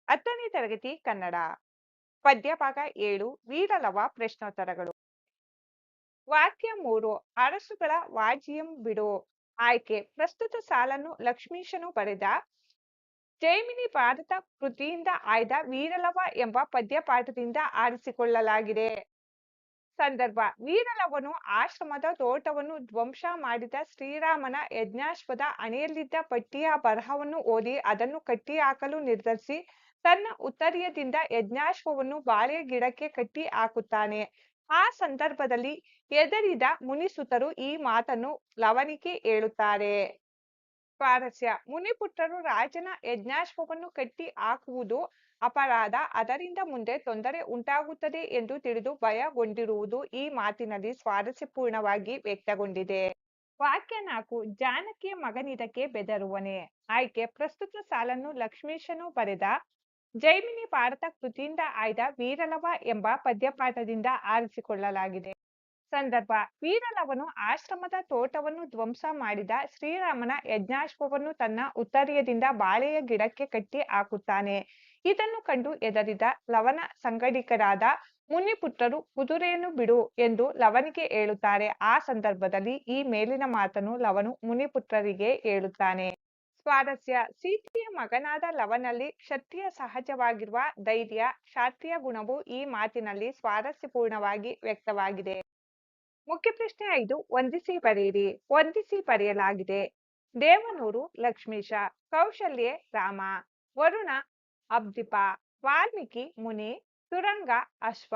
10ನೇ ತರಗತಿ ಕನ್ನಡ ಪದ್ಯಭಾಗ 7 ವೀರಲವ ಪ್ರಶ್ನೋತ್ತರಗಳು. ವಾಕ್ಯ 3 ಅರಸುಗಳ ವಾಜಿಯಂ ಬಿಡು. ಆಯ್ಕೆ ಪ್ರಸ್ತುತ ಸಾಲನ್ನು ಲಕ್ಷ್ಮೀಶನು ಬರೆದ ಜೈಮಿನಿ ಭಾರತ ಕೃತಿಯಿಂದ ಆಯ್ದ ವೀರಲವ ಎಂಬ ಪದ್ಯಪಾಠದಿಂದ ಆರಿಸಿಕೊಳ್ಳಲಾಗಿದೆ. ಸಂದರ್ಭ ವೀರಲವನು ಆಶ್ರಮದ ತೋಟವನ್ನು ಧ್ವಂಸ ಮಾಡಿದ ಶ್ರೀರಾಮನ ಯಜ್ಞಾಶ್ವದ ಅಣೆಯಲ್ಲಿದ್ದ ಪಟ್ಟಿಯ ಬರಹವನ್ನು ಓದಿ ಅದನ್ನು ಕಟ್ಟಿ ಹಾಕಲು ನಿರ್ಧರಿಸಿ ತನ್ನ ಉತ್ತರೀಯದಿಂದ ಯಜ್ಞಾಶ್ವವನ್ನು ಬಾಳೆಯ ಗಿಡಕ್ಕೆ ಕಟ್ಟಿ ಹಾಕುತ್ತಾನೆ. ಆ ಸಂದರ್ಭದಲ್ಲಿ ಹೆದರಿದ ಮುನಿಸುತರು ಈ ಮಾತನ್ನು ಲವನಿಗೆ ಹೇಳುತ್ತಾರೆ. ಸ್ವಾರಸ್ಯ ಮುನಿಪುತ್ರರು ರಾಜನ ಯಜ್ಞಾಶ್ವವನ್ನು ಕಟ್ಟಿ ಹಾಕುವುದು ಅಪರಾಧ, ಅದರಿಂದ ಮುಂದೆ ತೊಂದರೆ ಉಂಟಾಗುತ್ತದೆ ಎಂದು ತಿಳಿದು ಭಯಗೊಂಡಿರುವುದು ಈ ಮಾತಿನಲ್ಲಿ ಸ್ವಾರಸ್ಯಪೂರ್ಣವಾಗಿ ವ್ಯಕ್ತಗೊಂಡಿದೆ. ವಾಕ್ಯ 4 ಜಾನಕಿಯ ಮಗನಿದಕ್ಕೆ ಬೆದರುವನೆ. ಆಯ್ಕೆ ಪ್ರಸ್ತುತ ಸಾಲನ್ನು ಲಕ್ಷ್ಮೀಶನು ಬರೆದ ಜೈಮಿನಿ ಭಾರತ ಕೃತಿಯಿಂದ ಆಯ್ದ ವೀರಲವ ಎಂಬ ಪದ್ಯಪಾಠದಿಂದ ಆರಿಸಿಕೊಳ್ಳಲಾಗಿದೆ. ಸಂದರ್ಭ ವೀರಲವನು ಆಶ್ರಮದ ತೋಟವನ್ನು ಧ್ವಂಸ ಮಾಡಿದ ಶ್ರೀರಾಮನ ಯಜ್ಞಾಶ್ವವನ್ನು ತನ್ನ ಉತ್ತರೀಯದಿಂದ ಬಾಳೆಯ ಗಿಡಕ್ಕೆ ಕಟ್ಟಿ ಹಾಕುತ್ತಾನೆ. ಇದನ್ನು ಕಂಡು ಹೆದರಿದ ಲವನ ಸಂಗಡಿಗರಾದ ಮುನಿಪುತ್ರರು ಕುದುರೆಯನ್ನು ಬಿಡು ಎಂದು ಲವನಿಗೆ ಹೇಳುತ್ತಾರೆ. ಆ ಸಂದರ್ಭದಲ್ಲಿ ಈ ಮೇಲಿನ ಮಾತನ್ನು ಲವನು ಮುನಿಪುತ್ರರಿಗೆ ಹೇಳುತ್ತಾನೆ. ಸ್ವಾರಸ್ಯ ಸೀತೆಯ ಮಗನಾದ ಲವನಲ್ಲಿ ಕ್ಷತ್ರಿಯ ಸಹಜವಾಗಿರುವ ಧೈರ್ಯ, ಕ್ಷಾತ್ರಿಯ ಗುಣವು ಈ ಮಾತಿನಲ್ಲಿ ಸ್ವಾರಸ್ಯಪೂರ್ಣವಾಗಿ ವ್ಯಕ್ತವಾಗಿದೆ. ಮುಖ್ಯ ಪ್ರಶ್ನೆ 5 ವಂದಿಸಿ ಬರೆಯಿರಿ. ವಂದಿಸಿ ಬರೆಯಲಾಗಿದೆ. ದೇವನೂರು ಲಕ್ಷ್ಮೀಶ, ಕೌಶಲ್ಯೆ ರಾಮ, ವರುಣ ಅಬ್ದಿಪ, ವಾಲ್ಮೀಕಿ ಮುನಿ, ತುರಂಗ ಅಶ್ವ.